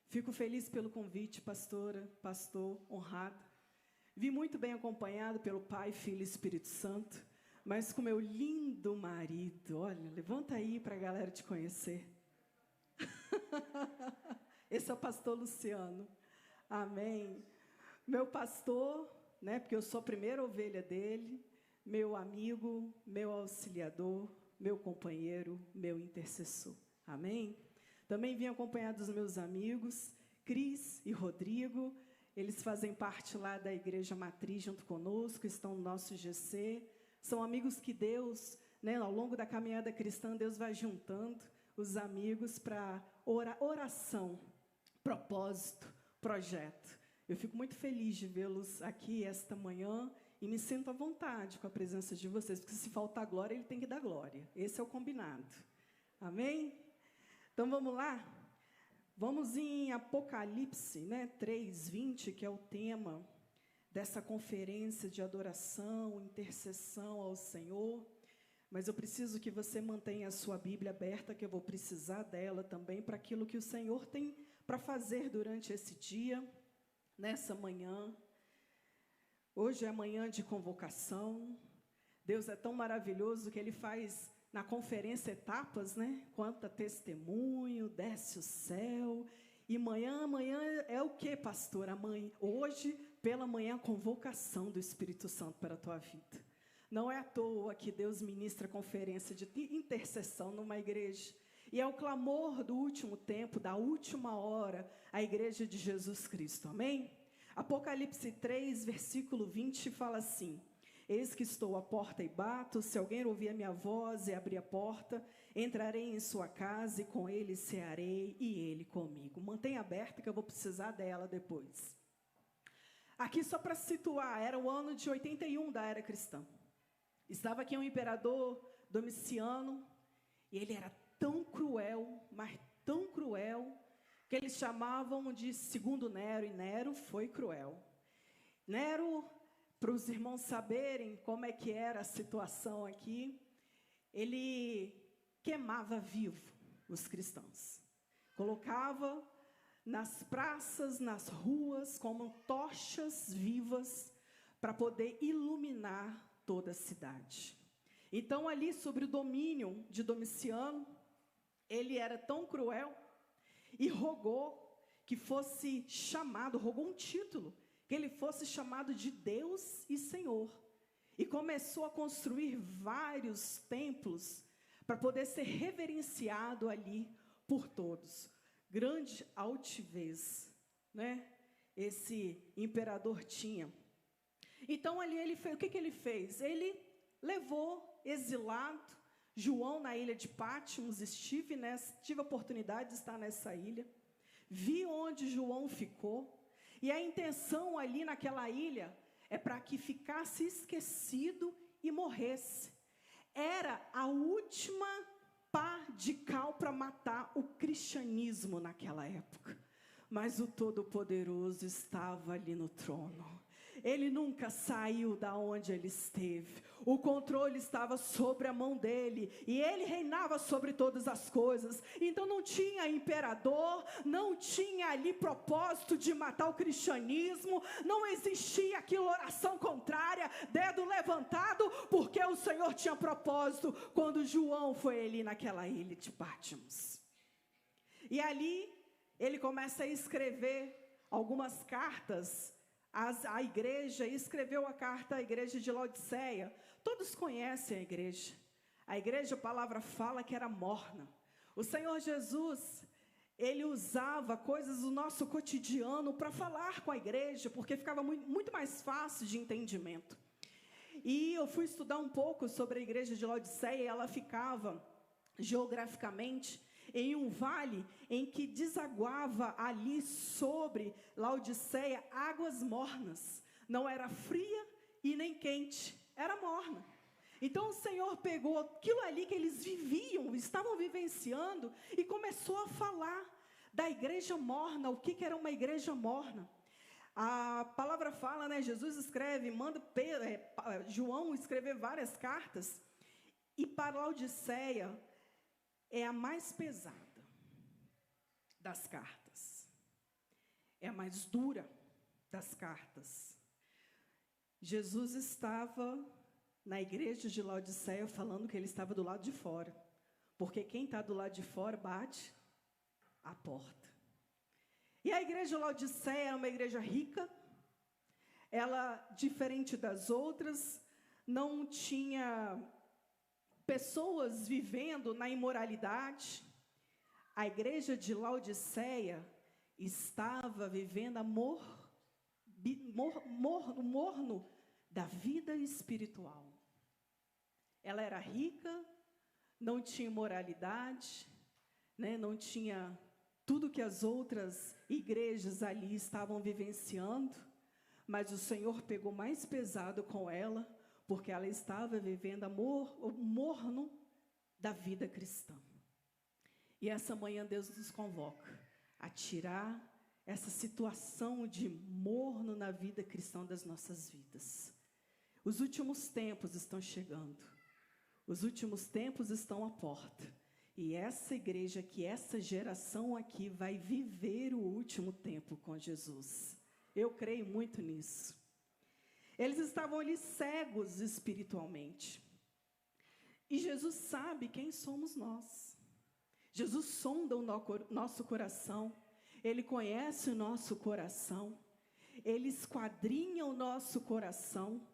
Fico feliz pelo convite, pastora, pastor, honrado. Vim muito bem acompanhado pelo Pai, Filho e Espírito Santo, mas com meu lindo marido. Olha, levanta aí para a galera te conhecer. Esse é o pastor Luciano. Amém. Meu pastor, né, porque eu sou a primeira ovelha dele, meu amigo, meu auxiliador, meu companheiro, meu intercessor. Amém? Também vim acompanhado dos meus amigos, Cris e Rodrigo. Eles fazem parte lá da Igreja Matriz junto conosco, estão no nosso GC. São amigos que Deus, né, ao longo da caminhada cristã, Deus vai juntando os amigos para oração, propósito, projeto. Eu fico muito feliz de vê-los aqui esta manhã e me sinto à vontade com a presença de vocês, porque se faltar glória, ele tem que dar glória. Esse é o combinado. Amém? Então vamos lá? Vamos em Apocalipse, né, 3:20, que é o tema dessa conferência de adoração, intercessão ao Senhor. Mas eu preciso que você mantenha a sua Bíblia aberta, que eu vou precisar dela também para aquilo que o Senhor tem para fazer durante esse dia, nessa manhã. Hoje é manhã de convocação. Deus é tão maravilhoso que Ele faz na conferência etapas, né? Quanta testemunho, desce o céu. E amanhã é o que, pastor? Hoje, pela manhã, a convocação do Espírito Santo para a tua vida. Não é à toa que Deus ministra conferência de intercessão numa igreja. E é o clamor do último tempo, da última hora, a igreja de Jesus Cristo. Amém? Apocalipse 3, versículo 20, fala assim: eis que estou à porta e bato, se alguém ouvir a minha voz e abrir a porta, entrarei em sua casa e com ele cearei e ele comigo. Mantenha aberta que eu vou precisar dela depois. Aqui só para situar, era o ano de 81 da era cristã. Estava aqui um imperador Domiciano, e ele era tão cruel, mas tão cruel, que eles chamavam de segundo Nero, e Nero foi cruel. Nero, para os irmãos saberem como é que era a situação aqui, ele queimava vivo os cristãos. Colocava nas praças, nas ruas, como tochas vivas, para poder iluminar toda a cidade. Então, ali, sobre o domínio de Domiciano, ele era tão cruel e rogou que fosse chamado, rogou um título, que ele fosse chamado de Deus e Senhor. E começou a construir vários templos para poder ser reverenciado ali por todos. Grande altivez, né? Esse imperador tinha. Então, ali ele fez, o que ele fez? Ele levou exilado João na ilha de Patmos. Tive a oportunidade de estar nessa ilha. Vi onde João ficou. E a intenção ali naquela ilha é para que ficasse esquecido e morresse. Era a última pá de cal para matar o cristianismo naquela época. Mas o Todo-Poderoso estava ali no trono. Ele nunca saiu da onde ele esteve. O controle estava sobre a mão dele. E ele reinava sobre todas as coisas. Então não tinha imperador, não tinha ali propósito de matar o cristianismo. Não existia aquela oração contrária, dedo levantado, porque o Senhor tinha propósito quando João foi ali naquela ilha de Patmos. E ali ele começa a escrever algumas cartas à igreja, e escreveu a carta à igreja de Laodiceia. Todos conhecem a igreja. A igreja, a palavra fala que era morna. O Senhor Jesus, ele usava coisas do nosso cotidiano para falar com a igreja, porque ficava muito mais fácil de entendimento. E eu fui estudar um pouco sobre a igreja de Laodiceia, e ela ficava geograficamente em um vale em que desaguava ali sobre Laodiceia águas mornas. Não era fria e nem quente, era morna. Então o Senhor pegou aquilo ali que eles viviam, estavam vivenciando, e começou a falar da igreja morna. O que era uma igreja morna? A palavra fala, né? Jesus escreve, manda João escrever várias cartas, e para Laodiceia é a mais pesada das cartas. é a mais dura das cartas. Jesus estava na igreja de Laodiceia falando que ele estava do lado de fora. Porque quem está do lado de fora bate a porta. E a igreja de Laodiceia era uma igreja rica. Ela, diferente das outras, não tinha pessoas vivendo na imoralidade. A igreja de Laodiceia estava vivendo morno da vida espiritual. Ela era rica, não tinha moralidade, né? Não tinha tudo que as outras igrejas ali estavam vivenciando, mas o Senhor pegou mais pesado com ela, porque ela estava vivendo o morno da vida cristã. E essa manhã Deus nos convoca a tirar essa situação de morno na vida cristã das nossas vidas. Os últimos tempos estão chegando. Os últimos tempos estão à porta. E essa igreja aqui, essa geração aqui vai viver o último tempo com Jesus. Eu creio muito nisso. Eles estavam ali cegos espiritualmente. E Jesus sabe quem somos nós. Jesus sonda o nosso coração. Ele conhece o nosso coração. Ele esquadrinha o nosso coração.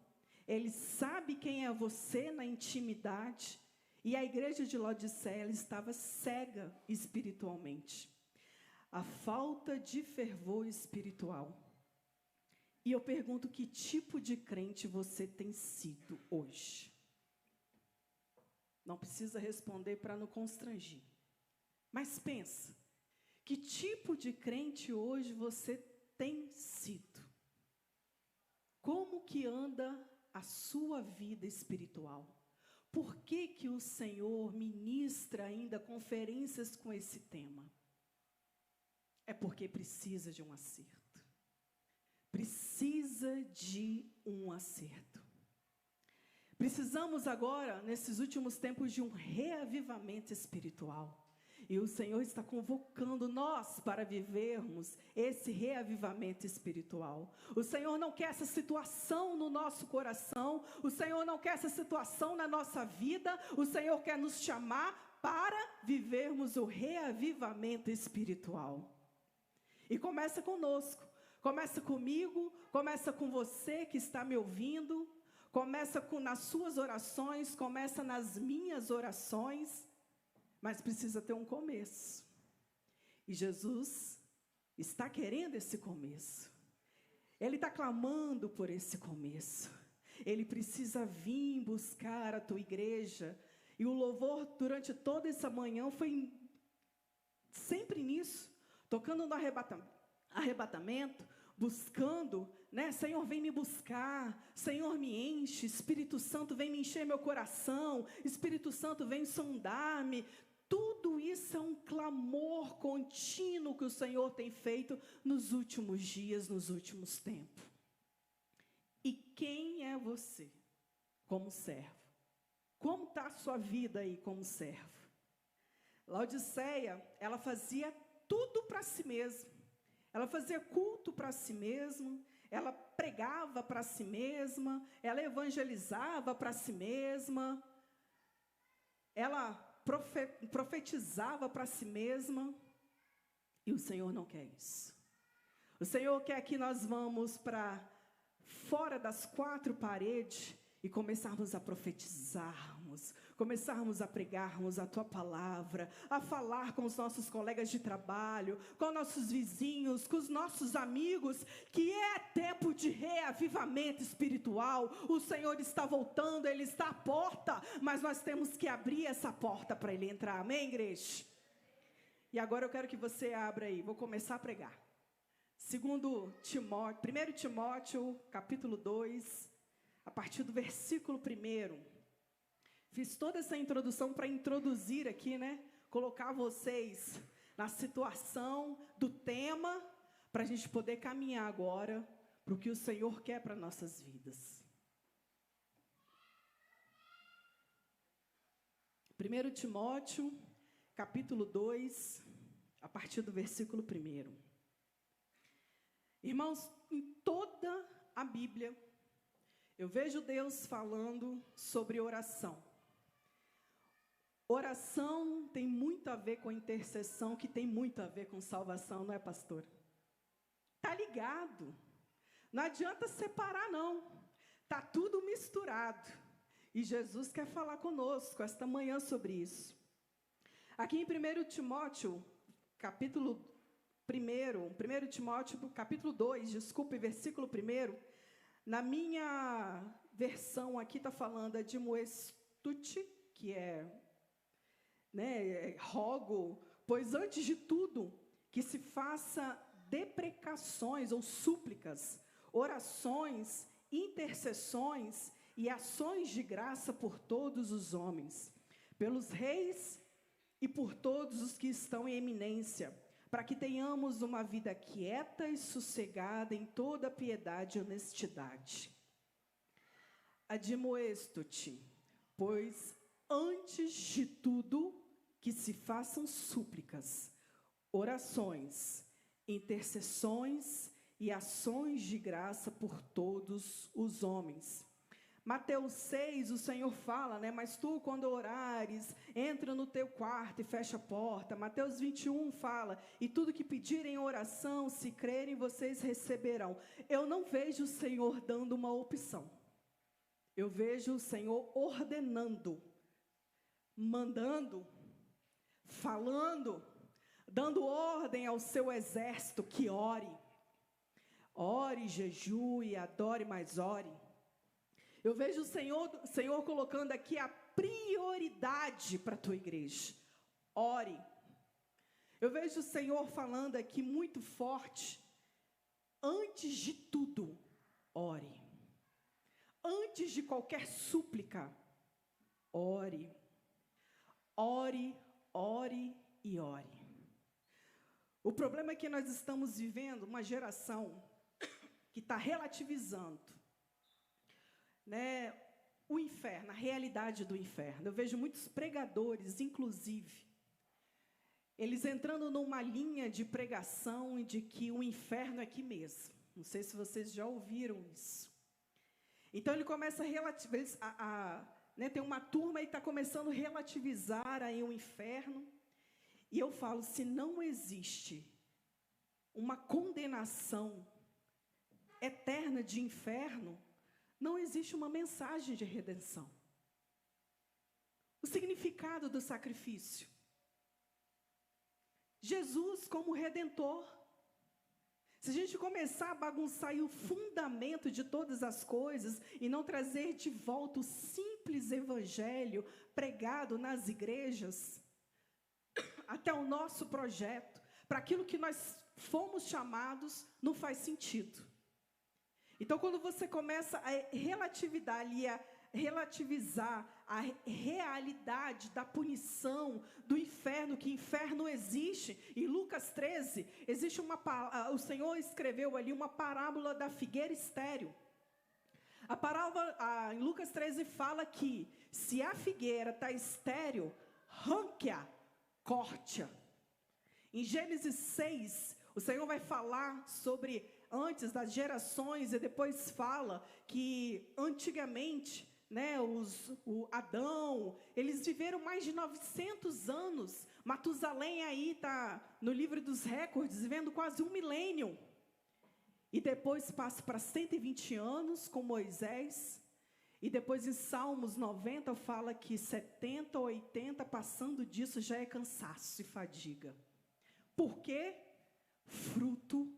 Ele sabe quem é você na intimidade. E a igreja de Laodiceia estava cega espiritualmente. A falta de fervor espiritual. E eu pergunto, que tipo de crente você tem sido hoje? Não precisa responder para não constranger. Mas pensa, que tipo de crente hoje você tem sido? Como que anda a sua vida espiritual? Por que que o Senhor ministra ainda conferências com esse tema? É porque precisa de um acerto. Precisa de um acerto. Precisamos agora, nesses últimos tempos, de um reavivamento espiritual. E o Senhor está convocando nós para vivermos esse reavivamento espiritual. O Senhor não quer essa situação no nosso coração. O Senhor não quer essa situação na nossa vida. O Senhor quer nos chamar para vivermos o reavivamento espiritual. E começa conosco. Começa comigo, começa com você que está me ouvindo. Começa nas suas orações, começa nas minhas orações. Mas precisa ter um começo. E Jesus está querendo esse começo. Ele está clamando por esse começo. Ele precisa vir buscar a tua igreja. E o louvor durante toda essa manhã foi sempre nisso. Tocando no arrebatamento, buscando, né? Senhor, vem me buscar. Senhor, me enche. Espírito Santo, vem me encher meu coração. Espírito Santo, vem sondar-me. Tudo isso é um clamor contínuo que o Senhor tem feito nos últimos dias, nos últimos tempos. E quem é você como servo? Como está a sua vida aí como servo? Laodiceia, ela fazia tudo para si mesma. Ela fazia culto para si mesma, ela pregava para si mesma, ela evangelizava para si mesma, ela profetizava para si mesma, e o Senhor não quer isso. O Senhor quer que nós vamos para fora das quatro paredes e começarmos a profetizarmos, começarmos a pregarmos a tua palavra, a falar com os nossos colegas de trabalho, com nossos vizinhos, com os nossos amigos, que é tempo de reavivamento espiritual. O Senhor está voltando, Ele está à porta, mas nós temos que abrir essa porta para Ele entrar, amém, igreja? E agora eu quero que você abra aí, vou começar a pregar. 1 Timóteo, capítulo 2, a partir do versículo 1. Fiz toda essa introdução para introduzir aqui, né? Colocar vocês na situação do tema, para a gente poder caminhar agora para o que o Senhor quer para nossas vidas. 1 Timóteo, capítulo 2, a partir do versículo 1. Irmãos, em toda a Bíblia, eu vejo Deus falando sobre oração. Oração tem muito a ver com intercessão, que tem muito a ver com salvação, não é, pastor? Está ligado. Não adianta separar, não. Está tudo misturado. E Jesus quer falar conosco esta manhã sobre isso. Aqui em 1 Timóteo, capítulo 1 Timóteo, capítulo 2, desculpe, versículo 1, na minha versão aqui está falando admoesto-te, que é, rogo, pois antes de tudo, que se faça deprecações ou súplicas, orações, intercessões e ações de graça por todos os homens, pelos reis e por todos os que estão em eminência, para que tenhamos uma vida quieta e sossegada em toda piedade e honestidade. Admoesto-te, pois antes de tudo que se façam súplicas, orações, intercessões e ações de graça por todos os homens. Mateus 6, o Senhor fala, mas tu, quando orares, entra no teu quarto e fecha a porta. Mateus 21 fala, e tudo que pedirem em oração, se crerem, vocês receberão. Eu não vejo o Senhor dando uma opção. Eu vejo o Senhor ordenando, mandando, falando, dando ordem ao seu exército que ore. Ore, jejue, adore, mas ore. Eu vejo o Senhor colocando aqui a prioridade para a tua igreja. Ore. Eu vejo o Senhor falando aqui muito forte. Antes de tudo, ore. Antes de qualquer súplica, ore. Ore, ore e ore. O problema é que nós estamos vivendo uma geração que está relativizando, o inferno, a realidade do inferno. Eu vejo muitos pregadores, inclusive, eles entrando numa linha de pregação de que o inferno é aqui mesmo. Não sei se vocês já ouviram isso. Então ele começa a relativizar, tem uma turma que está começando a relativizar aí o inferno. E eu falo, se não existe uma condenação eterna de inferno, não existe uma mensagem de redenção. O significado do sacrifício. Jesus como Redentor. Se a gente começar a bagunçar aí o fundamento de todas as coisas e não trazer de volta o simples evangelho pregado nas igrejas, até o nosso projeto, para aquilo que nós fomos chamados, não faz sentido. Então, quando você começa a relativizar a realidade da punição, do inferno, que inferno existe, em Lucas 13, existe o Senhor escreveu ali uma parábola da figueira estéril. A parábola, em Lucas 13, fala que se a figueira está estéril, arranque-a, corte-a. Em Gênesis 6, o Senhor vai falar sobre antes das gerações e depois fala que antigamente, o Adão, eles viveram mais de 900 anos. Matusalém aí está no livro dos recordes, vivendo quase 1 milênio. E depois passa para 120 anos com Moisés. E depois em Salmos 90 fala que 70, 80, passando disso já é cansaço e fadiga. Por quê? Fruto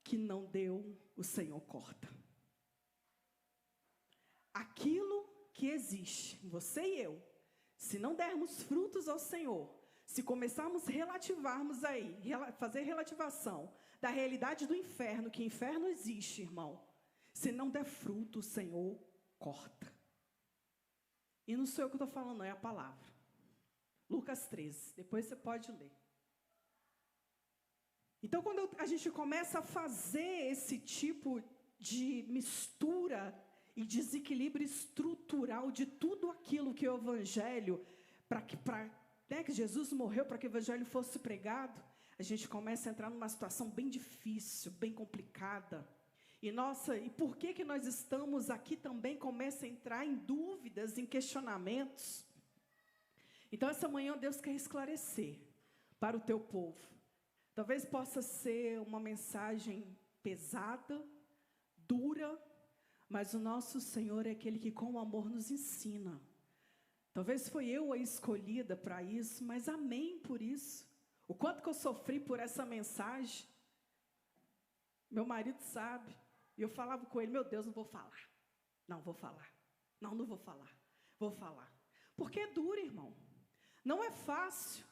que não deu, o Senhor corta. Aquilo que existe, você e eu, se não dermos frutos ao Senhor, se começarmos a relativarmos aí, fazer relativação da realidade do inferno, que inferno existe, irmão, se não der fruto, o Senhor corta. E não sou eu que estou falando, não, é a palavra. Lucas 13, depois você pode ler. Então, quando a gente começa a fazer esse tipo de mistura e desequilíbrio estrutural de tudo aquilo que o Evangelho, que Jesus morreu para que o Evangelho fosse pregado, a gente começa a entrar numa situação bem difícil, bem complicada. E nossa, e por que nós estamos aqui também começa a entrar em dúvidas, em questionamentos? Então, essa manhã Deus quer esclarecer para o teu povo. Talvez possa ser uma mensagem pesada, dura, mas o nosso Senhor é aquele que com amor nos ensina. Talvez foi eu a escolhida para isso, mas amém por isso. O quanto que eu sofri por essa mensagem, meu marido sabe. E eu falava com ele, meu Deus, não vou falar. Não vou falar. Não vou falar. Vou falar. Porque é duro, irmão. Não é fácil.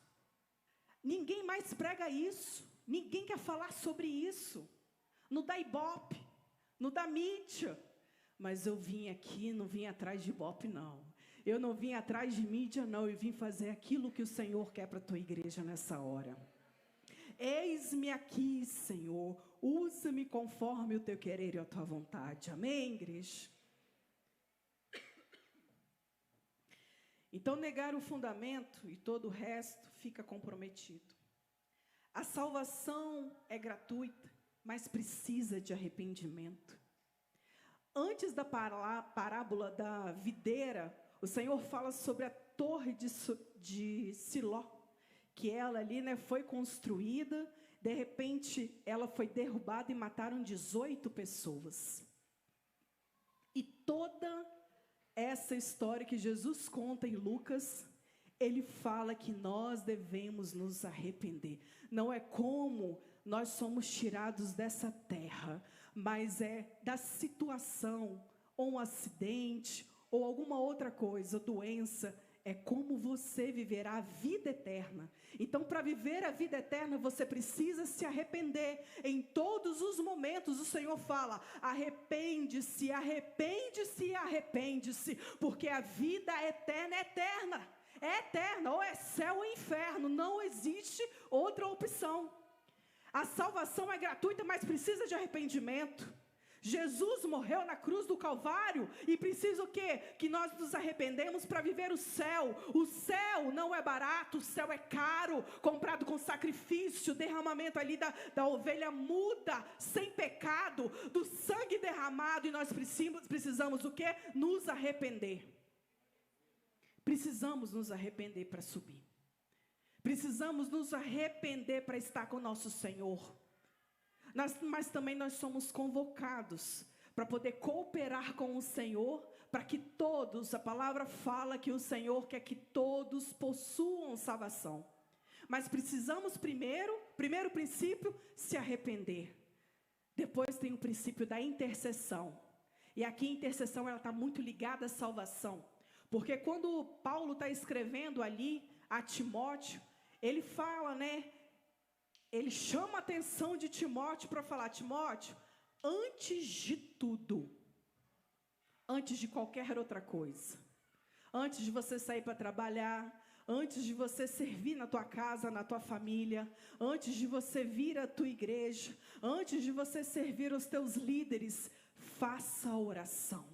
Ninguém mais prega isso. Ninguém quer falar sobre isso. Não dá ibope. Não dá mídia. Mas eu vim aqui, não vim atrás de ibope, não. Eu não vim atrás de mídia, não. Eu vim fazer aquilo que o Senhor quer para a tua igreja nessa hora. Eis-me aqui, Senhor. Usa-me conforme o teu querer e a tua vontade. Amém, igreja? Então, negar o fundamento e todo o resto fica comprometido. A salvação é gratuita, mas precisa de arrependimento. Antes da parábola da videira, o Senhor fala sobre a torre de Siló, que ela ali, foi construída, de repente ela foi derrubada e mataram 18 pessoas. E toda essa história que Jesus conta em Lucas, ele fala que nós devemos nos arrepender. Não é como nós somos tirados dessa terra, mas é da situação, ou um acidente, ou alguma outra coisa, doença, é como você viverá a vida eterna. Então, para viver a vida eterna, você precisa se arrepender. Em todos os momentos, o Senhor fala, arrepende-se, arrepende-se, arrepende-se, porque a vida eterna é eterna. É eterna, ou é céu ou inferno, não existe outra opção. A salvação é gratuita, mas precisa de arrependimento. Jesus morreu na cruz do Calvário e precisa o quê? Que nós nos arrependemos para viver o céu. O céu não é barato, o céu é caro, comprado com sacrifício, derramamento ali da ovelha muda, sem pecado, do sangue derramado, e nós precisamos o quê? Nos arrepender. Precisamos nos arrepender para subir. Precisamos nos arrepender para estar com o nosso Senhor. Mas também nós somos convocados para poder cooperar com o Senhor, para que todos, a palavra fala que o Senhor quer que todos possuam salvação. Mas precisamos primeiro princípio, se arrepender. Depois tem o princípio da intercessão. E aqui a intercessão está muito ligada à salvação. Porque quando Paulo está escrevendo ali a Timóteo, ele fala, ele chama a atenção de Timóteo para falar, Timóteo, antes de tudo, antes de qualquer outra coisa, antes de você sair para trabalhar, antes de você servir na tua casa, na tua família, antes de você vir à tua igreja, antes de você servir os teus líderes, faça oração,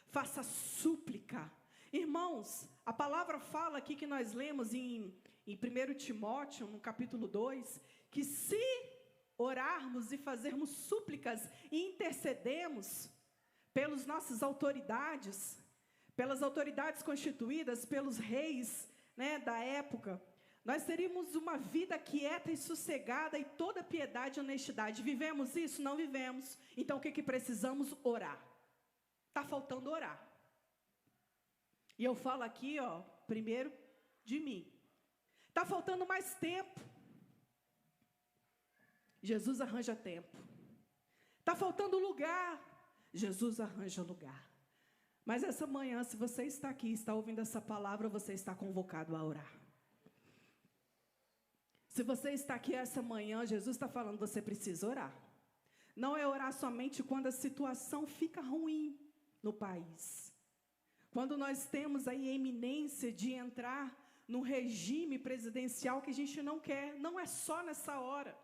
faça súplica. Irmãos, a palavra fala aqui que nós lemos em 1 Timóteo, no capítulo 2, que se orarmos e fazermos súplicas e intercedemos pelas nossas autoridades, pelas autoridades constituídas, pelos reis, da época, nós teríamos uma vida quieta e sossegada e toda piedade e honestidade. Vivemos isso? Não vivemos. Então, o que precisamos? Orar. Está faltando orar. E eu falo aqui, primeiro de mim. Está faltando mais tempo. Jesus arranja tempo. Está faltando lugar. Jesus arranja lugar. Mas essa manhã, se você está aqui, está ouvindo essa palavra, você está convocado a orar. Se você está aqui essa manhã, Jesus está falando, você precisa orar. Não é orar somente quando a situação fica ruim no país. Quando nós temos aí a iminência de entrar num regime presidencial que a gente não quer, não é só nessa hora.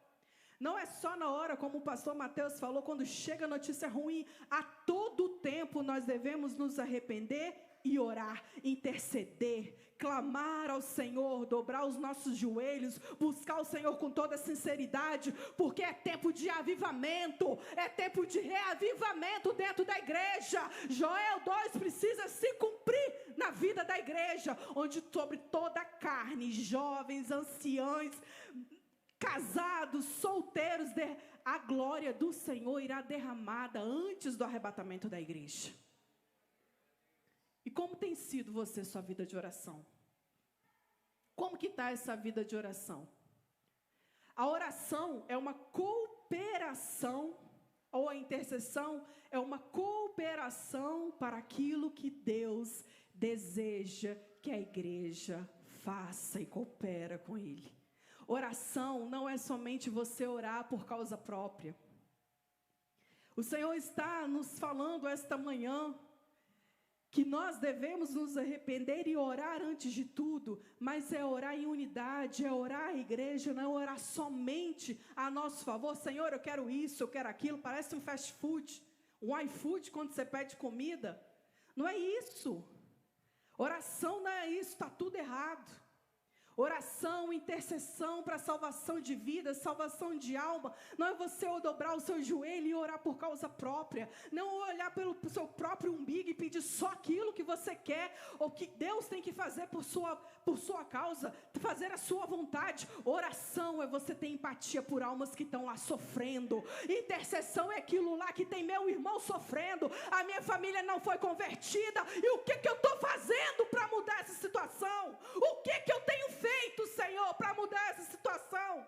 Não é só na hora, como o pastor Mateus falou, quando chega notícia ruim, a todo tempo nós devemos nos arrepender e orar, interceder, clamar ao Senhor, dobrar os nossos joelhos, buscar o Senhor com toda sinceridade, porque é tempo de avivamento, é tempo de reavivamento dentro da igreja. Joel 2 precisa se cumprir na vida da igreja, onde sobre toda a carne, jovens, anciãos, casados, solteiros, a glória do Senhor irá derramada antes do arrebatamento da igreja. E como tem sido você, sua vida de oração? Como que está essa vida de oração? A oração é uma cooperação, ou a intercessão é uma cooperação para aquilo que Deus deseja que a igreja faça e coopera com Ele. Oração não é somente você orar por causa própria. O Senhor está nos falando esta manhã que nós devemos nos arrepender e orar antes de tudo, mas é orar em unidade, é orar a igreja, não é orar somente a nosso favor. Senhor, eu quero isso, eu quero aquilo, parece um fast food, um iFood quando você pede comida. Não é isso. Oração não é isso, está tudo errado. Oração, intercessão para salvação de vida, salvação de alma, não é você dobrar o seu joelho e orar por causa própria, não olhar pelo seu próprio umbigo e pedir só aquilo que você quer, ou que Deus tem que fazer por sua causa, fazer a sua vontade. Oração é você ter empatia por almas que estão lá sofrendo, intercessão é aquilo lá que tem meu irmão sofrendo, a minha família não foi convertida, e o que eu estou fazendo para mudar essa situação? O que eu tenho feito, Senhor, para mudar essa situação?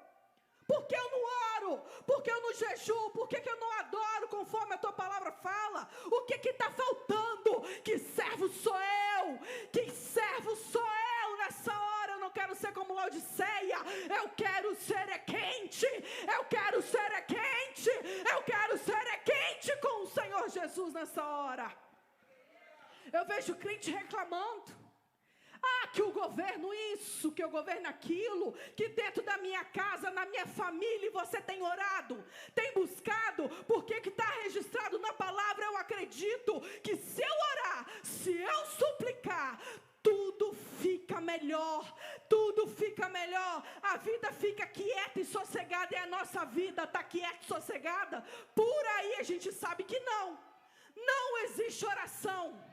Por que eu não oro? Por que eu não jejuo? Por que eu não adoro conforme a tua palavra fala? O que está faltando? Que servo sou eu? Que servo sou eu nessa hora? Eu não quero ser como Laodiceia. Eu quero ser quente. Eu quero ser quente. Eu quero ser quente com o Senhor Jesus nessa hora. Eu vejo crente reclamando. Que o governo isso, que o governo aquilo, que dentro da minha casa, na minha família, você tem orado, tem buscado, porque que está registrado na palavra, eu acredito que se eu orar, se eu suplicar, tudo fica melhor, a vida fica quieta e sossegada, e a nossa vida está quieta e sossegada. Por aí a gente sabe que não existe oração.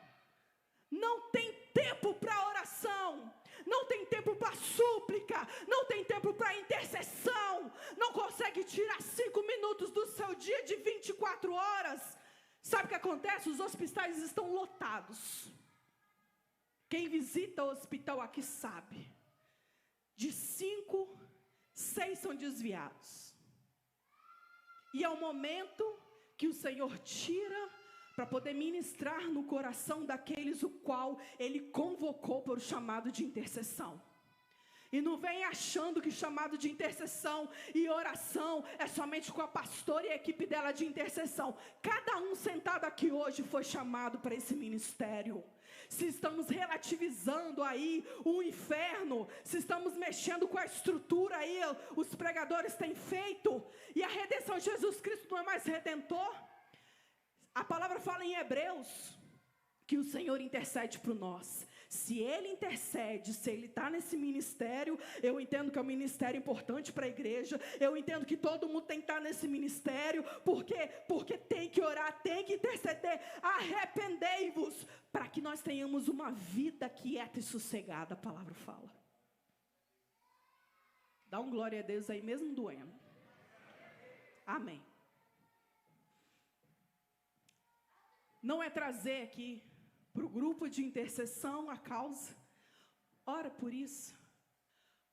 Não tem tempo para oração, não tem tempo para súplica, não tem tempo para intercessão, não consegue tirar 5 minutos do seu dia de 24 horas. Sabe o que acontece? Os hospitais estão lotados. Quem visita o hospital aqui sabe. De 5, 6 são desviados. E é o momento que o Senhor tira para poder ministrar no coração daqueles o qual Ele convocou para o chamado de intercessão. E não vem achando que chamado de intercessão e oração é somente com a pastora e a equipe dela de intercessão. Cada um sentado aqui hoje foi chamado para esse ministério. Se estamos relativizando aí o inferno, se estamos mexendo com a estrutura aí, os pregadores têm feito, e a redenção de Jesus Cristo não é mais redentor. A palavra fala em Hebreus que o Senhor intercede por nós. Se Ele intercede, se Ele está nesse ministério, eu entendo que é um ministério importante para a igreja, eu entendo que todo mundo tem que estar nesse ministério, porque tem que orar, tem que interceder. Arrependei-vos, para que nós tenhamos uma vida quieta e sossegada, a palavra fala. Dá um glória a Deus aí, mesmo doendo. Amém. Não é trazer aqui para o grupo de intercessão a causa. Ora por isso,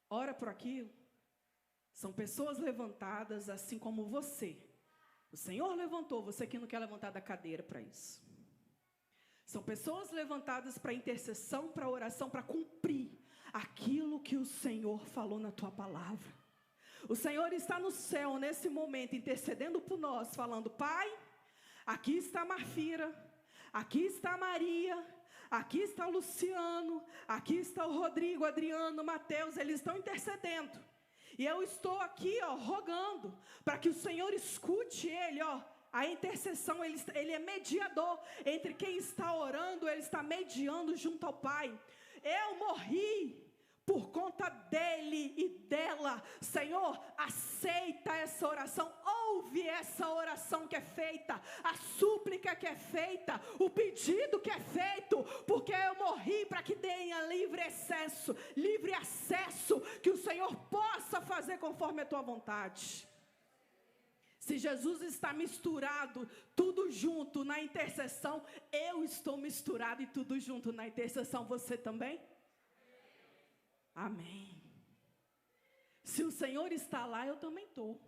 ora por aquilo. São pessoas levantadas assim como você. O Senhor levantou, você que não quer levantar da cadeira para isso. São pessoas levantadas para intercessão, para oração, para cumprir aquilo que o Senhor falou na tua palavra. O Senhor está no céu nesse momento intercedendo por nós, falando: Pai, aqui está a Marfira, aqui está a Maria, aqui está o Luciano, aqui está o Rodrigo, Adriano, Mateus, eles estão intercedendo. E eu estou aqui, rogando para que o Senhor escute ele, A intercessão, ele é mediador entre quem está orando, ele está mediando junto ao Pai. Eu morri por conta dele e dela. Senhor, aceita essa oração, ouve essa oração que é feita, a súplica que é feita, o pedido que é feito, porque eu morri para que tenha livre acesso, que o Senhor possa fazer conforme a tua vontade. Se Jesus está misturado, tudo junto na intercessão, eu estou misturado e tudo junto na intercessão, você também? Amém. Se o Senhor está lá, eu também estou.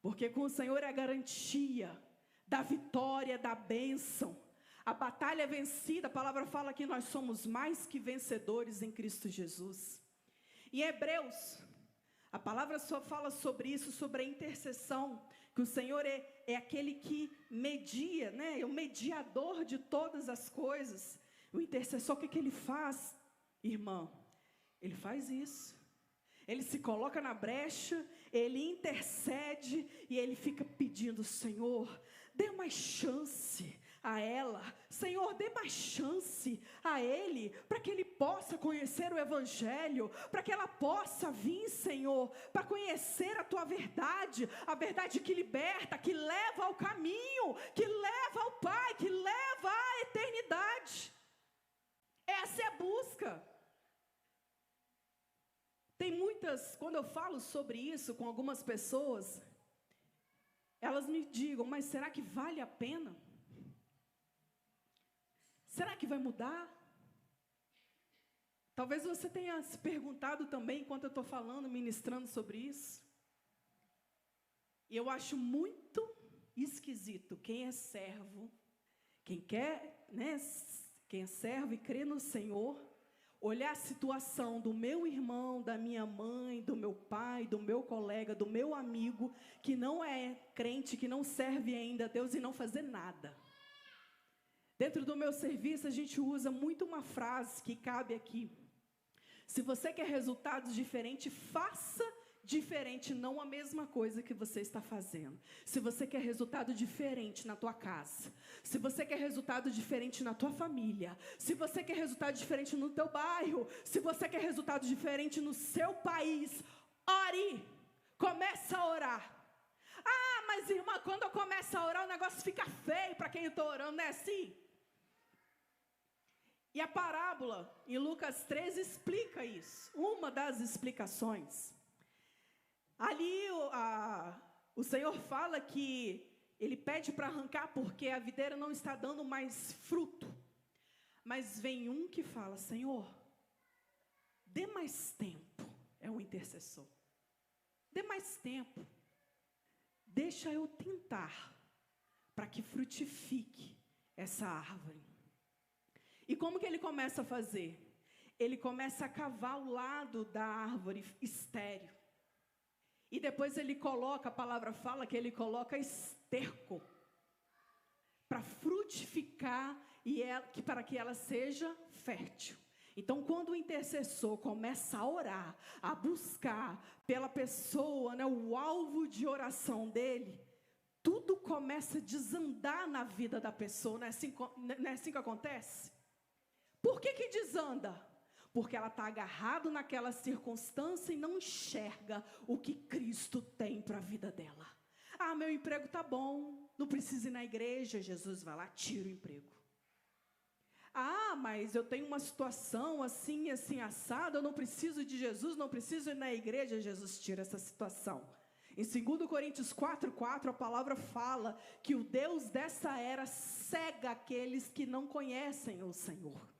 Porque com o Senhor é a garantia da vitória, da bênção. A batalha é vencida, a palavra fala que nós somos mais que vencedores em Cristo Jesus. Em Hebreus, a palavra só fala sobre isso, sobre a intercessão, que o Senhor é aquele que media, é o mediador de todas as coisas. O intercessor, o que ele faz, irmão? Ele faz isso. Ele se coloca na brecha, ele intercede e ele fica pedindo: Senhor, dê mais chance a ela. Senhor, dê mais chance a ele, para que ele possa conhecer o Evangelho, para que ela possa vir, Senhor, para conhecer a tua verdade, a verdade que liberta, que leva ao caminho, que leva ao Pai, que leva à eternidade. Essa é a busca. Tem muitas, quando eu falo sobre isso com algumas pessoas, elas me digam: mas será que vale a pena? Será que vai mudar? Talvez você tenha se perguntado também, enquanto eu estou falando, ministrando sobre isso. E eu acho muito esquisito quem é servo, quem quer, quem é servo e crê no Senhor, olhar a situação do meu irmão, da minha mãe, do meu pai, do meu colega, do meu amigo, que não é crente, que não serve ainda a Deus, e não fazer nada. Dentro do meu serviço, a gente usa muito uma frase que cabe aqui: se você quer resultados diferentes, faça diferente, não a mesma coisa que você está fazendo. Se você quer resultado diferente na tua casa, se você quer resultado diferente na tua família, se você quer resultado diferente no teu bairro, se você quer resultado diferente no seu país, ore, comece a orar. Ah, mas irmã, quando eu começo a orar, o negócio fica feio para quem eu estou orando, não é assim? E a parábola em Lucas 13 explica isso, uma das explicações. Ali o Senhor fala que ele pede para arrancar porque a videira não está dando mais fruto. Mas vem um que fala: Senhor, dê mais tempo. É um intercessor. Dê mais tempo. Deixa eu tentar para que frutifique essa árvore. E como que ele começa a fazer? Ele começa a cavar o lado da árvore estéril. E depois ele coloca, a palavra fala que ele coloca esterco para frutificar e para que ela seja fértil. Então, quando o intercessor começa a orar, a buscar pela pessoa, o alvo de oração dele, tudo começa a desandar na vida da pessoa. Não é assim que acontece? Por que desanda? Porque ela está agarrada naquela circunstância e não enxerga o que Cristo tem para a vida dela. Ah, meu emprego está bom, não preciso ir na igreja. Jesus vai lá, tira o emprego. Ah, mas eu tenho uma situação assim, assim, assada, eu não preciso de Jesus, não preciso ir na igreja. Jesus tira essa situação. Em 2 Coríntios 4:4, a palavra fala que o Deus dessa era cega aqueles que não conhecem o Senhor.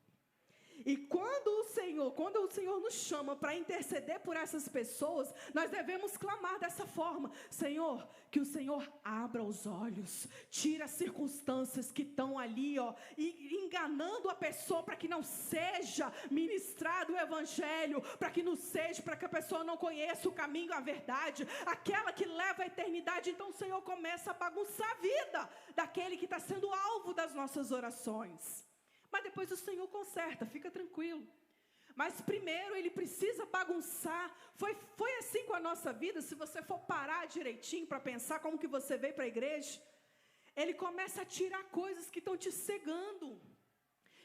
E quando o Senhor nos chama para interceder por essas pessoas, nós devemos clamar dessa forma: Senhor, que o Senhor abra os olhos, tira as circunstâncias que estão ali, enganando a pessoa, para que não seja ministrado o Evangelho, para que a pessoa não conheça o caminho, a verdade, aquela que leva à eternidade. Então o Senhor começa a bagunçar a vida daquele que está sendo alvo das nossas orações. Mas depois o Senhor conserta, fica tranquilo. Mas primeiro ele precisa bagunçar. Foi assim com a nossa vida. Se você for parar direitinho para pensar como que você veio para a igreja, ele começa a tirar coisas que estão te cegando,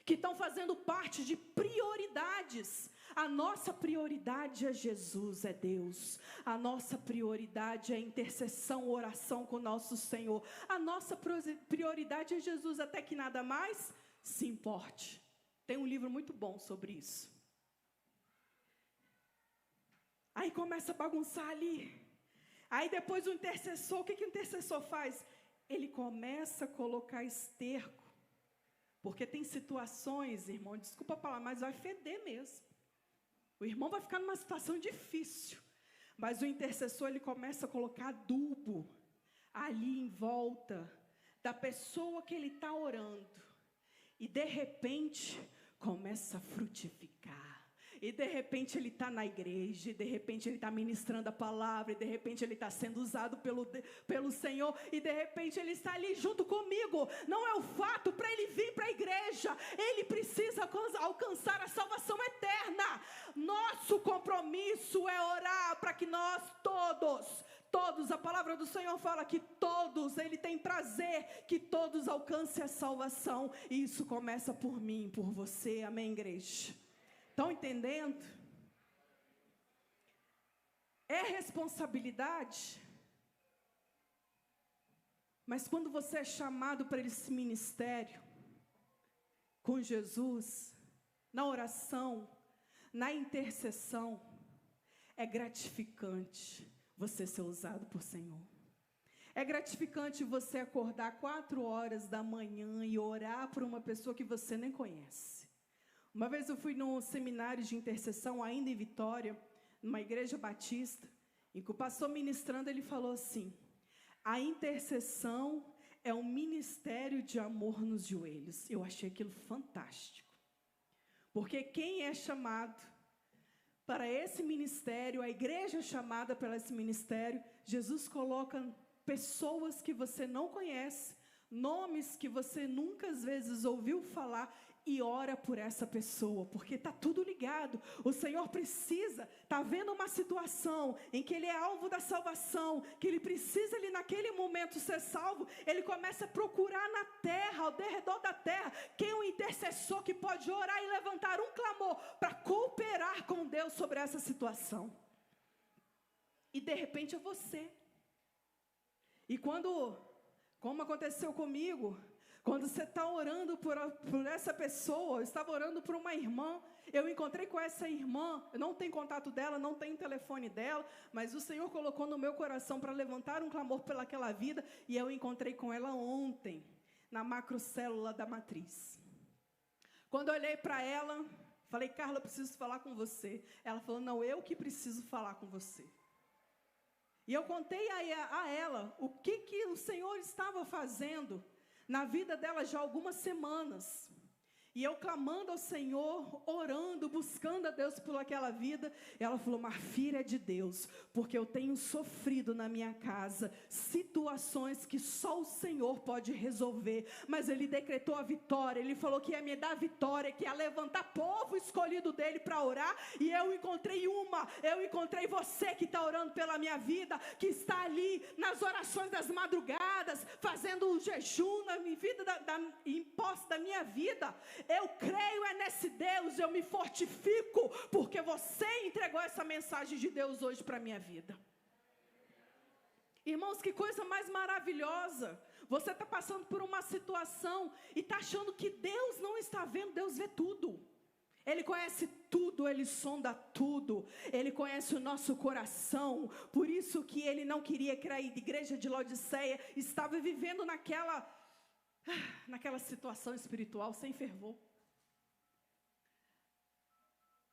que estão fazendo parte de prioridades. A nossa prioridade é Jesus, é Deus. A nossa prioridade é intercessão, oração com o nosso Senhor. A nossa prioridade é Jesus, até que nada mais se importe. Tem um livro muito bom sobre isso. Aí começa a bagunçar ali. Aí depois o intercessor, o que o intercessor faz? Ele começa a colocar esterco. Porque tem situações, irmão, desculpa a palavra, mas vai feder mesmo. O irmão vai ficar numa situação difícil. Mas o intercessor, ele começa a colocar adubo ali em volta da pessoa que ele está orando. E de repente, começa a frutificar. E de repente ele está na igreja, e de repente ele está ministrando a palavra, e de repente ele está sendo usado pelo Senhor, e de repente ele está ali junto comigo. Não é o fato para ele vir para a igreja, ele precisa alcançar a salvação eterna. Nosso compromisso é orar para que nós todos, a palavra do Senhor fala que todos, ele tem prazer que todos alcancem a salvação, e isso começa por mim, por você, amém, igreja? Estão entendendo? É responsabilidade. Mas quando você é chamado para esse ministério, com Jesus, na oração, na intercessão, é gratificante você ser usado por Senhor. É gratificante você acordar 4 horas da manhã e orar por uma pessoa que você nem conhece. Uma vez eu fui num seminário de intercessão, ainda em Vitória, numa igreja batista, em que o pastor ministrando, ele falou assim: a intercessão é um ministério de amor nos joelhos. Eu achei aquilo fantástico. Porque quem é chamado para esse ministério, a igreja é chamada para esse ministério, Jesus coloca pessoas que você não conhece, nomes que você nunca às vezes ouviu falar, e ora por essa pessoa, porque está tudo ligado. O Senhor precisa, está vendo uma situação em que ele é alvo da salvação, que ele precisa ali naquele momento ser salvo, ele começa a procurar na terra, ao redor da terra, quem é o intercessor que pode orar e levantar um clamor para cooperar com Deus sobre essa situação. E de repente é você. E como aconteceu comigo, quando você está orando por essa pessoa, eu estava orando por uma irmã, eu encontrei com essa irmã, eu não tenho contato dela, não tenho telefone dela, mas o Senhor colocou no meu coração para levantar um clamor pelaquela vida, e eu encontrei com ela ontem, na macrocélula da matriz. Quando eu olhei para ela, falei: Carla, eu preciso falar com você. Ela falou: não, eu que preciso falar com você. E eu contei a ela o que o Senhor estava fazendo na vida dela já há algumas semanas. E eu clamando ao Senhor, orando, buscando a Deus por aquela vida. Ela falou: Marfira, é de Deus, porque eu tenho sofrido na minha casa situações que só o Senhor pode resolver. Mas Ele decretou a vitória, Ele falou que ia me dar a vitória, que ia levantar povo escolhido dEle para orar. E eu encontrei você que está orando pela minha vida, que está ali nas orações das madrugadas, fazendo um jejum em posse da minha vida. Eu creio nesse Deus, eu me fortifico, porque você entregou essa mensagem de Deus hoje para a minha vida. Irmãos, que coisa mais maravilhosa. Você está passando por uma situação e está achando que Deus não está vendo. Deus vê tudo. Ele conhece tudo, Ele sonda tudo. Ele conhece o nosso coração. Por isso que Ele não queria que a igreja de Laodiceia estava vivendo naquela situação espiritual sem fervor.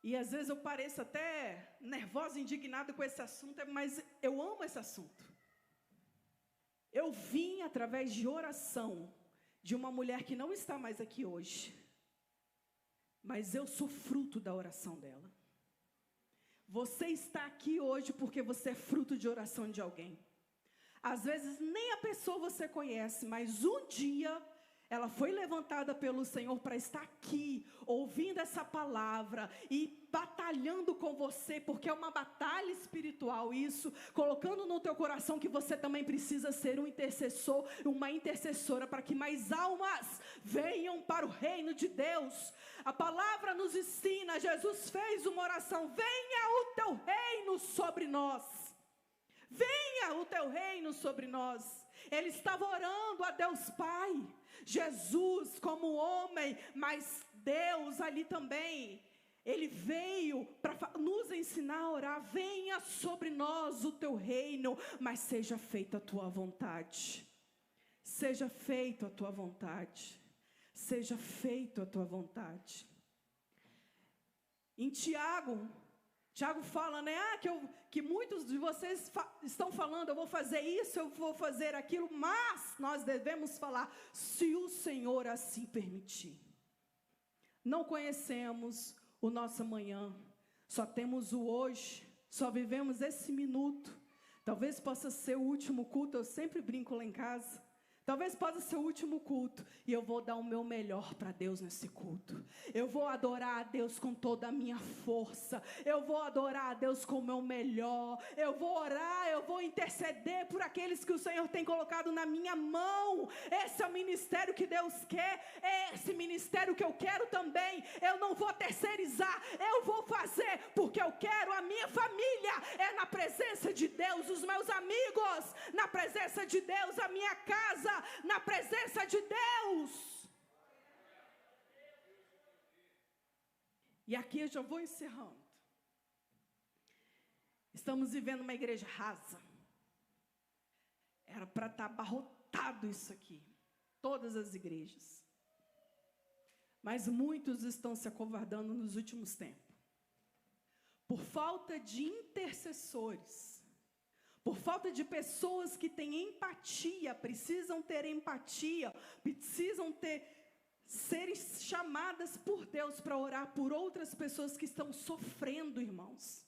E às vezes eu pareço até nervosa, indignada com esse assunto, mas eu amo esse assunto. Eu vim através de oração de uma mulher que não está mais aqui hoje, mas eu sou fruto da oração dela. Você está aqui hoje porque você é fruto de oração de alguém. Às vezes nem a pessoa você conhece, mas um dia ela foi levantada pelo Senhor para estar aqui, ouvindo essa palavra e batalhando com você, porque é uma batalha espiritual isso, colocando no teu coração que você também precisa ser um intercessor, uma intercessora, para que mais almas venham para o reino de Deus. A palavra nos ensina, Jesus fez uma oração: venha o teu reino sobre nós. Venha o teu reino sobre nós. Ele estava orando a Deus Pai, Jesus como homem, mas Deus ali também, Ele veio para nos ensinar a orar: venha sobre nós o teu reino, mas seja feita a tua vontade. Seja feita a tua vontade. Seja feita a tua vontade. Em Tiago fala, né? Que muitos de vocês estão falando: eu vou fazer isso, eu vou fazer aquilo, mas nós devemos falar: se o Senhor assim permitir. Não conhecemos o nosso amanhã, só temos o hoje, só vivemos esse minuto. Talvez possa ser o último culto, eu sempre brinco lá em casa. Talvez possa ser o último culto, e eu vou dar o meu melhor para Deus nesse culto. Eu vou adorar a Deus com toda a minha força. Eu vou adorar a Deus com o meu melhor. Eu vou orar, eu vou interceder por aqueles que o Senhor tem colocado na minha mão. Esse é o ministério que Deus quer, é esse ministério que eu quero também. Eu não vou terceirizar, eu vou fazer, porque eu quero. A minha família é na presença de Deus, os meus amigos na presença de Deus, a minha casa na presença de Deus. E aqui eu já vou encerrando. Estamos vivendo uma igreja rasa. Era para estar abarrotado isso aqui, todas as igrejas. Mas muitos estão se acovardando nos últimos tempos, por falta de intercessores. Por falta de pessoas que têm empatia, precisam ter empatia, precisam serem chamadas por Deus para orar por outras pessoas que estão sofrendo, irmãos.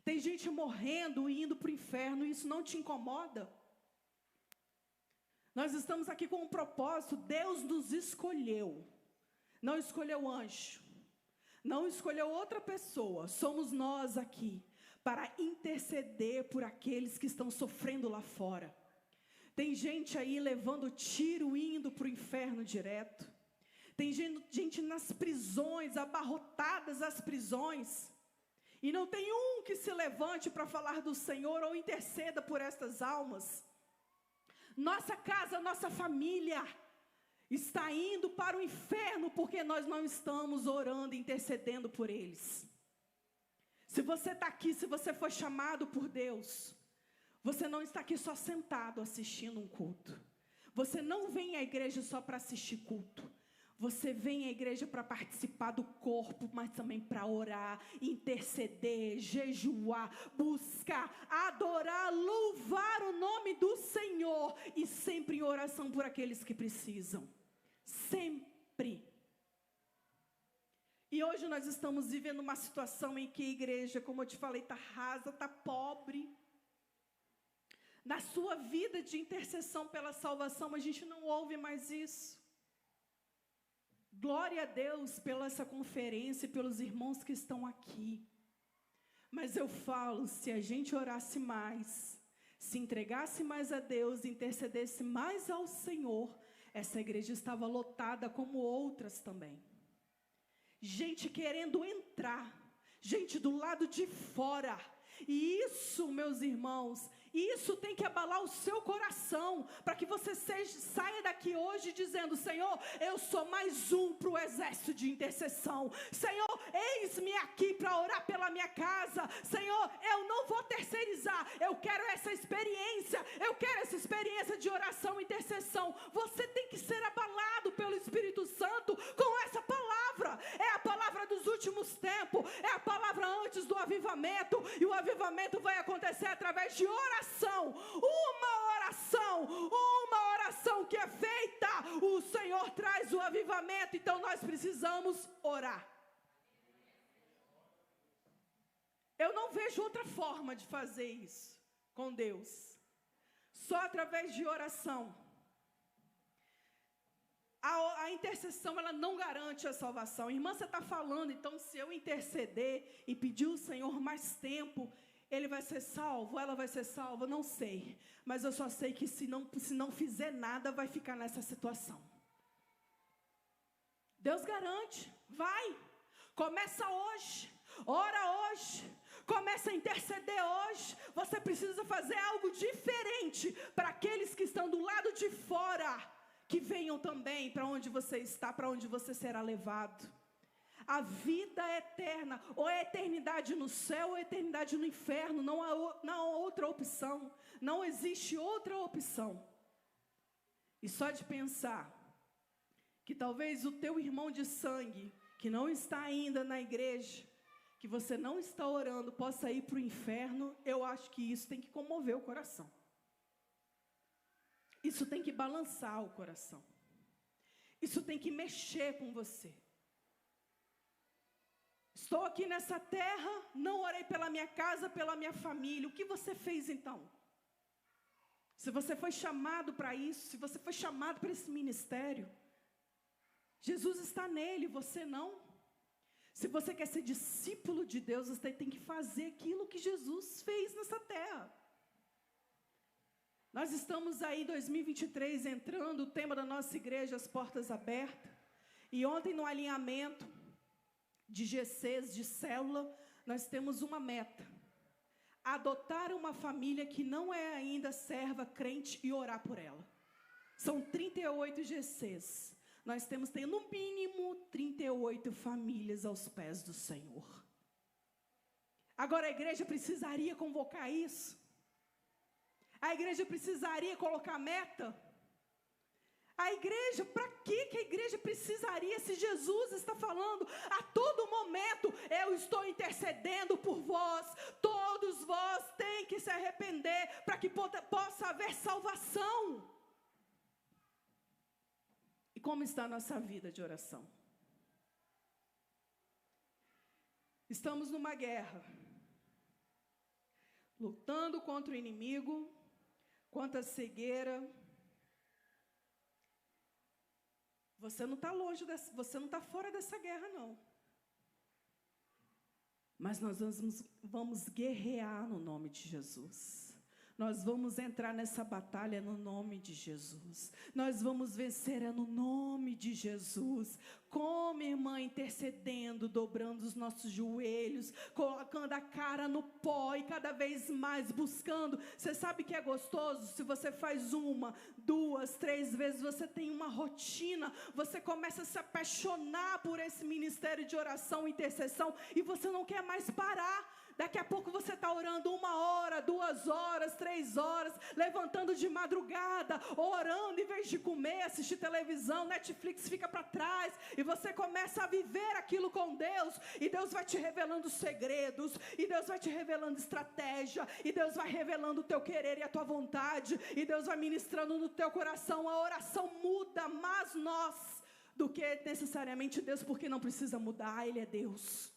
Tem gente morrendo e indo para o inferno, e isso não te incomoda? Nós estamos aqui com um propósito. Deus nos escolheu, não escolheu anjo, não escolheu outra pessoa, somos nós aqui, para interceder por aqueles que estão sofrendo lá fora. Tem gente aí levando tiro, indo para o inferno direto. Tem gente nas prisões, abarrotadas as prisões. E não tem um que se levante para falar do Senhor ou interceda por estas almas. Nossa casa, nossa família está indo para o inferno porque nós não estamos orando e intercedendo por eles. Se você está aqui, se você foi chamado por Deus, você não está aqui só sentado assistindo um culto. Você não vem à igreja só para assistir culto. Você vem à igreja para participar do corpo, mas também para orar, interceder, jejuar, buscar, adorar, louvar o nome do Senhor. E sempre em oração por aqueles que precisam. Sempre. E hoje nós estamos vivendo uma situação em que a igreja, como eu te falei, está rasa, está pobre. Na sua vida de intercessão pela salvação, a gente não ouve mais isso. Glória a Deus pela essa conferência e pelos irmãos que estão aqui. Mas eu falo, se a gente orasse mais, se entregasse mais a Deus, intercedesse mais ao Senhor, essa igreja estava lotada como outras também. Gente querendo entrar, gente do lado de fora. E isso, meus irmãos, isso tem que abalar o seu coração, para que você saia daqui hoje dizendo: Senhor, eu sou mais um para o exército de intercessão. Senhor, eis-me aqui para orar pela minha casa. Senhor, eu não vou terceirizar, eu quero essa experiência de oração e intercessão. Você tem que ser abalado pelo Espírito Santo com essa palavra. É a palavra dos últimos tempos, é a palavra antes do avivamento, e o avivamento vai acontecer através de oração. Uma oração que é feita, o Senhor traz o avivamento. Então nós precisamos orar. Eu não vejo outra forma de fazer isso com Deus, só através de oração. A intercessão, ela não garante a salvação. Irmã, você está falando, então, se eu interceder e pedir ao Senhor mais tempo, ele vai ser salvo, ela vai ser salva? Não sei. Mas eu só sei que se não fizer nada, vai ficar nessa situação. Deus garante. Vai. Começa hoje. Ora hoje. Começa a interceder hoje. Você precisa fazer algo diferente para aqueles que estão do lado de fora, que venham também para onde você está, para onde você será levado. A vida é eterna, ou é eternidade no céu, ou é eternidade no inferno. Não há outra opção. Não existe outra opção. E só de pensar que talvez o teu irmão de sangue, que não está ainda na igreja, que você não está orando, possa ir para o inferno, eu acho que isso tem que comover o coração. Isso tem que balançar o coração. Isso tem que mexer com você. Estou aqui nessa terra, não orei pela minha casa, pela minha família. O que você fez então? Se você foi chamado para isso, se você foi chamado para esse ministério, Jesus está nele, você não. Se você quer ser discípulo de Deus, você tem que fazer aquilo que Jesus fez nessa terra. Nós estamos aí em 2023 entrando, o tema da nossa igreja, as portas abertas. E ontem no alinhamento de GCs, de célula, nós temos uma meta. Adotar uma família que não é ainda serva, crente e orar por ela. São 38 GCs. Nós temos no mínimo 38 famílias aos pés do Senhor. Agora a igreja precisaria convocar isso? A igreja precisaria colocar meta? A igreja, para que a igreja precisaria, se Jesus está falando a todo momento, eu estou intercedendo por vós, todos vós têm que se arrepender, para que possa haver salvação. E como está a nossa vida de oração? Estamos numa guerra, lutando contra o inimigo, contra a cegueira. Você não está longe, você não está fora dessa guerra, não. Mas nós vamos guerrear no nome de Jesus. Nós vamos entrar nessa batalha no nome de Jesus. Nós vamos vencer no nome de Jesus. Como, irmã, intercedendo, dobrando os nossos joelhos, colocando a cara no pó e cada vez mais buscando. Você sabe que é gostoso? Se você faz 1, 2, 3 vezes, você tem uma rotina, você começa a se apaixonar por esse ministério de oração e intercessão e você não quer mais parar. Daqui a pouco você está orando 1 hora, 2 horas, 3 horas, levantando de madrugada, orando em vez de comer, assistir televisão, Netflix fica para trás, e você começa a viver aquilo com Deus, e Deus vai te revelando segredos, e Deus vai te revelando estratégia, e Deus vai revelando o teu querer e a tua vontade, e Deus vai ministrando no teu coração. A oração muda mais nós do que necessariamente Deus, porque não precisa mudar, Ele é Deus.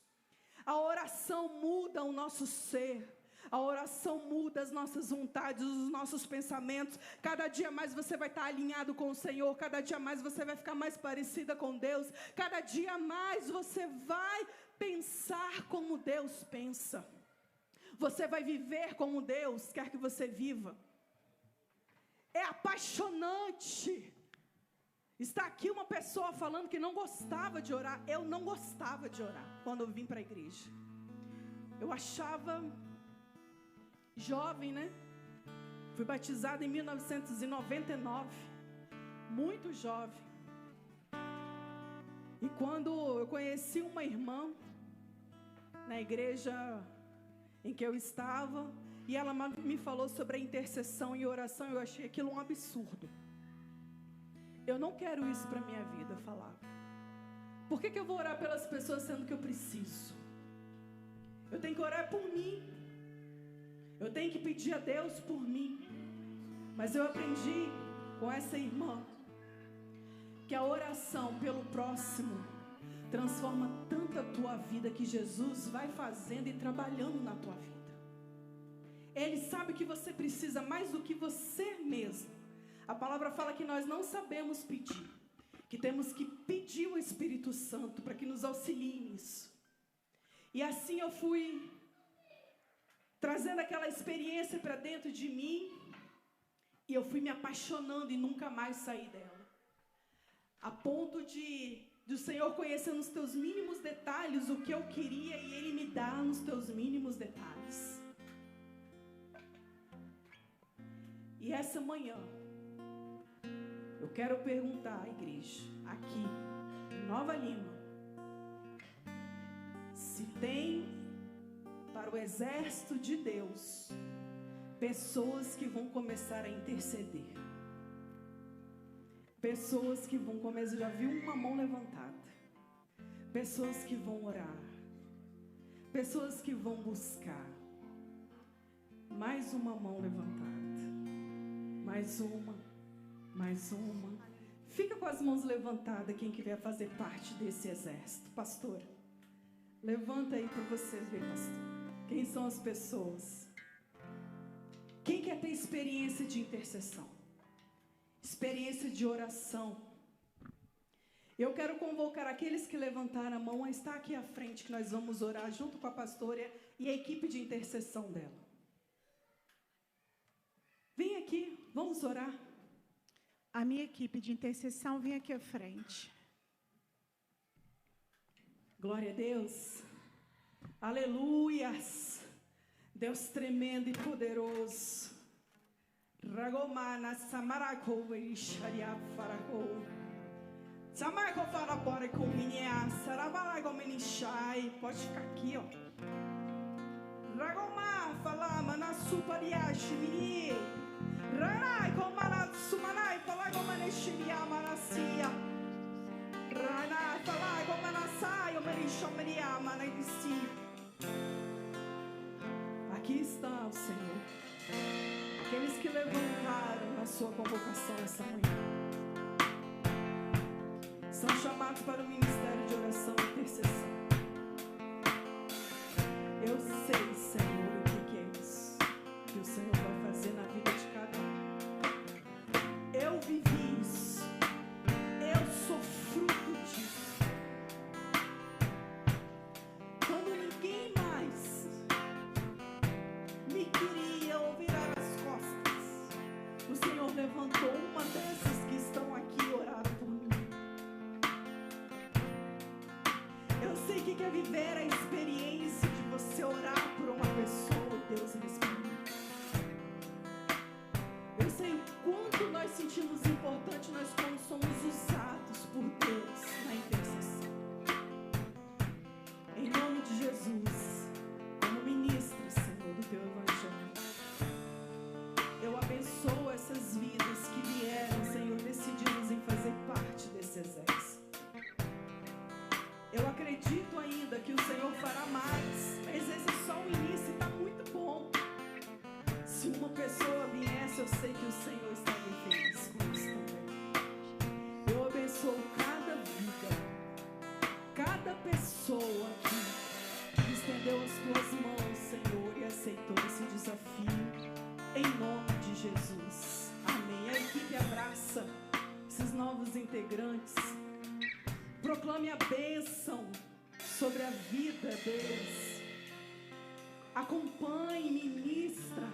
A oração muda o nosso ser. A oração muda as nossas vontades, os nossos pensamentos. Cada dia mais você vai estar alinhado com o Senhor. Cada dia mais você vai ficar mais parecida com Deus. Cada dia mais você vai pensar como Deus pensa. Você vai viver como Deus quer que você viva. É apaixonante. Está aqui uma pessoa falando que não gostava de orar. Eu não gostava de orar quando eu vim para a igreja. Eu achava jovem, né? Fui batizada em 1999. Muito jovem. E quando eu conheci uma irmã na igreja em que eu estava, e ela me falou sobre a intercessão e oração, eu achei aquilo um absurdo. Eu não quero isso para a minha vida, eu falava. Por que eu vou orar pelas pessoas sendo que eu preciso? Eu tenho que orar por mim. Eu tenho que pedir a Deus por mim. Mas eu aprendi com essa irmã que a oração pelo próximo transforma tanto a tua vida que Jesus vai fazendo e trabalhando na tua vida. Ele sabe que você precisa mais do que você mesmo. A palavra fala que nós não sabemos pedir, que temos que pedir o Espírito Santo para que nos auxilie nisso. E assim eu fui trazendo aquela experiência para dentro de mim, e eu fui me apaixonando e nunca mais saí dela. A ponto de o Senhor conhecer nos teus mínimos detalhes o que eu queria, e Ele me dá nos teus mínimos detalhes. E essa manhã, eu quero perguntar à igreja, aqui, em Nova Lima, se tem para o exército de Deus pessoas que vão começar a interceder. Pessoas que vão começar, já vi uma mão levantada. Pessoas que vão orar. Pessoas que vão buscar. Mais uma mão levantada. Mais uma. Mais uma. Fica com as mãos levantadas quem quiser fazer parte desse exército. Pastor, levanta aí para você ver, pastor. Quem são as pessoas? Quem quer ter experiência de intercessão? Experiência de oração. Eu quero convocar aqueles que levantaram a mão a estar aqui à frente, que nós vamos orar junto com a pastora e a equipe de intercessão dela. Vem aqui, vamos orar. A minha equipe de intercessão vem aqui à frente. Glória a Deus. Aleluias. Deus tremendo e poderoso. Ragomana samarako verisharia farako. Samarako farapore com minha sarabalago menishai. Pode ficar aqui, ó. Ragomar falama na supariashi mini. Ranai com manatsumanai falago maneshiria manasia. Ranai falago manasai o menishomeria manadisi. Aqui está o Senhor. Aqueles que levantaram a sua convocação essa manhã são chamados para o ministério de oração e intercessão. Eu sei, Senhor, o que é isso que o Senhor vai fazer na vida de cada um. Eu vivi isso. Eu sou fruto disso. Quando ninguém mais me queria ou virar as costas, o Senhor levantou uma dessas que estão aqui e oraram por mim. Eu sei que quer viver a experiência de você orar por uma pessoa e Deus responder. Eu sei o quanto nós sentimos importante nós quando somos usados por Deus na intercessão. Em nome de Jesus, como ministra, Senhor, do teu evangelho, eu abençoo essas vidas que vieram, Senhor, decididas em fazer parte desse exército. Eu acredito ainda que o Senhor fará mais, mas esse é só o início e está muito bom. Se uma pessoa viesse, eu sei que o Senhor estaria feliz com isso também. Eu abençoo cada vida, cada pessoa aqui que estendeu as tuas mãos, Senhor, e aceitou esse desafio, em nome de Jesus. Amém. A equipe abraça esses novos integrantes. Proclame a bênção sobre a vida deles. Acompanhe, ministra.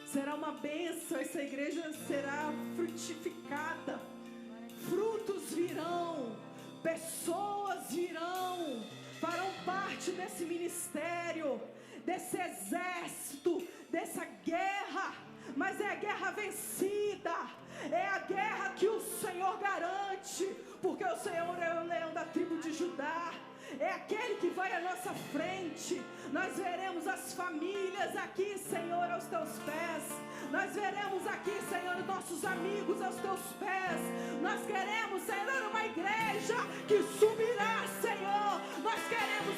Será uma bênção, essa igreja será frutificada. Frutos virão, pessoas virão, farão parte desse ministério, desse exército, dessa guerra. Mas é a guerra vencida, é a guerra que o Senhor garante, porque o Senhor é o leão da tribo de Judá. É aquele que vai à nossa frente. Nós veremos as famílias aqui, Senhor, aos teus pés. Nós veremos aqui, Senhor, nossos amigos aos teus pés. Nós queremos, Senhor, uma igreja que subirá, Senhor. Nós queremos